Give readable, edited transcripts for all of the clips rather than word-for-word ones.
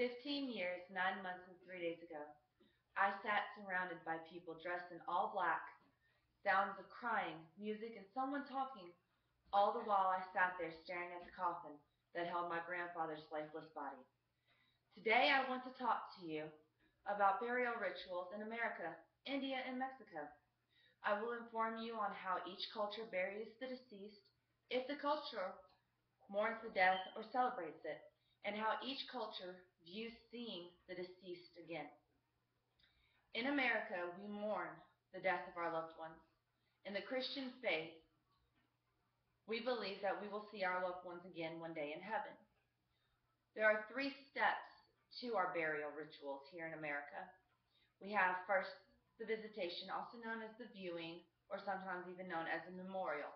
15 years, 9 months, and 3 days ago, I sat surrounded by people dressed in all black, sounds of crying, music, and someone talking. All the while I sat there staring at the coffin that held my grandfather's lifeless body. Today I want to talk to you about burial rituals in America, India, and Mexico. I will inform you on how each culture buries the deceased, if the culture mourns the death or celebrates it, and how each culture views seeing the deceased again. In America, we mourn the death of our loved ones. In the Christian faith, we believe that we will see our loved ones again one day in heaven. There are 3 steps to our burial rituals here in America. We have first the visitation, also known as the viewing, or sometimes even known as a memorial,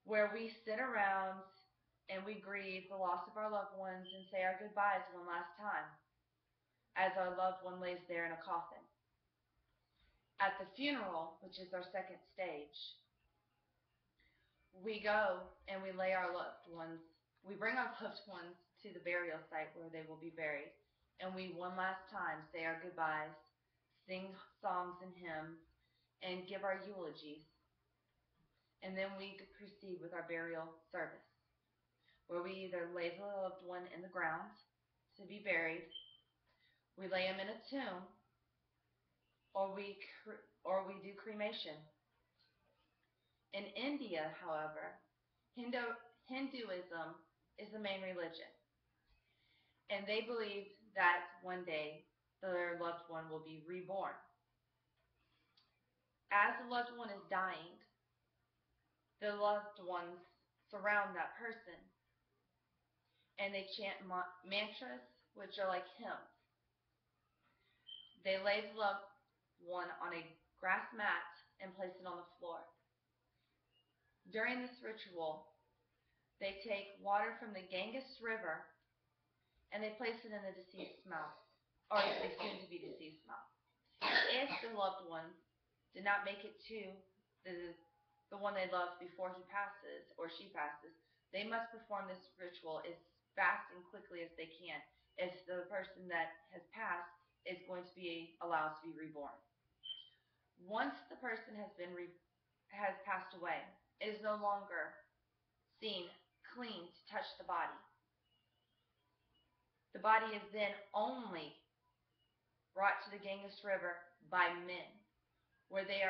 where we sit around and we grieve the loss of our loved ones and say our goodbyes one last time as our loved one lays there in a coffin. At the funeral, which is our second stage, we go and we bring our loved ones to the burial site where they will be buried, and we one last time say our goodbyes, sing songs and hymns, and give our eulogies. And then we proceed with our burial service, where we either lay the loved one in the ground to be buried, we lay him in a tomb, or we do cremation. In India, however, Hinduism is the main religion, and they believe that one day their loved one will be reborn. As the loved one is dying, the loved ones surround that person, and they chant mantras, which are like hymns. They lay the loved one on a grass mat and place it on the floor. During this ritual, they take water from the Ganges River and they place it in the deceased's mouth, or the soon-to-be deceased's mouth. If the loved one did not make it to the one they loved before he passes or she passes, they must perform this ritual as fast and quickly as they can if the person that has passed is going to be allowed to be reborn. Once the person has passed away, it is no longer seen clean to touch the body. The body is then only brought to the Ganges River by men, where they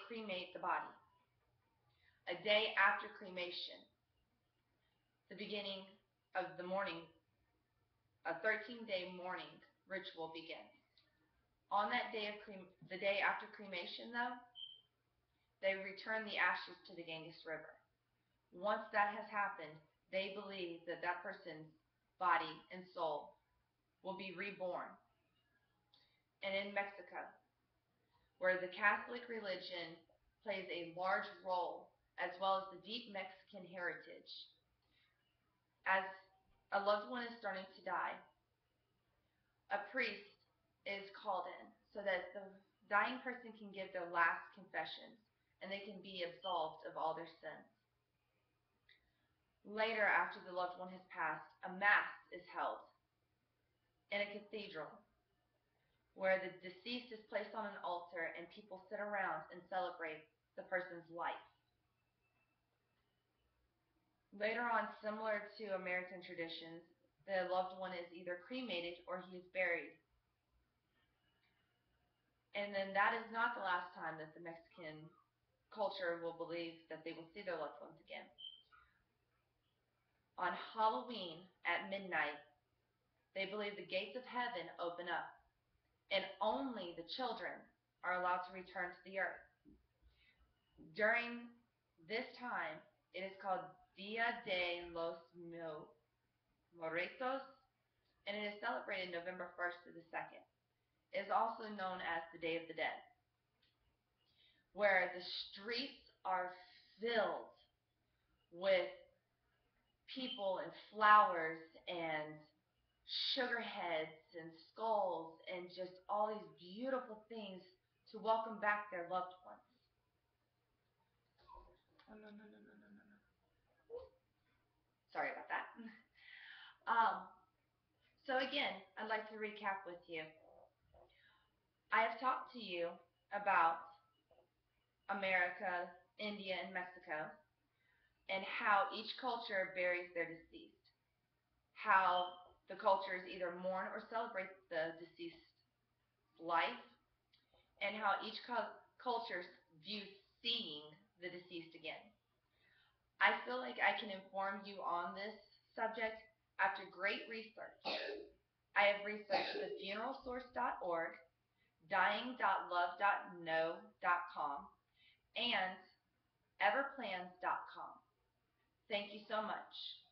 cremate the body. A day after cremation, the beginning of the morning, a 13-day mourning ritual begins. On that day the day after cremation, though, they return the ashes to the Ganges River. Once that has happened, they believe that that person's body and soul will be reborn. And in Mexico, where the Catholic religion plays a large role, as well as the deep Mexican heritage, as a loved one is starting to die, a priest is called in so that the dying person can give their last confessions and they can be absolved of all their sins. Later, after the loved one has passed, a mass is held in a cathedral where the deceased is placed on an altar and people sit around and celebrate the person's life. Later on, similar to American traditions, the loved one is either cremated or he is buried. And then that is not the last time that the Mexican culture will believe that they will see their loved ones again. On Halloween at midnight, they believe the gates of heaven open up, and only the children are allowed to return to the earth. During this time, it is called Dia de los Muertos, and it is celebrated November 1st to the 2nd. It is also known as the Day of the Dead, where the streets are filled with people and flowers and sugar heads and skulls and just all these beautiful things to welcome back their loved ones. Oh, no. Sorry about that. So again, I'd like to recap with you. I have talked to you about America, India, and Mexico, and how each culture buries their deceased. How the cultures either mourn or celebrate the deceased's life, and how each culture views seeing the deceased again. I feel like I can inform you on this subject after great research. I have researched thefuneralsource.org, dying.love.know.com, and everplans.com. Thank you so much.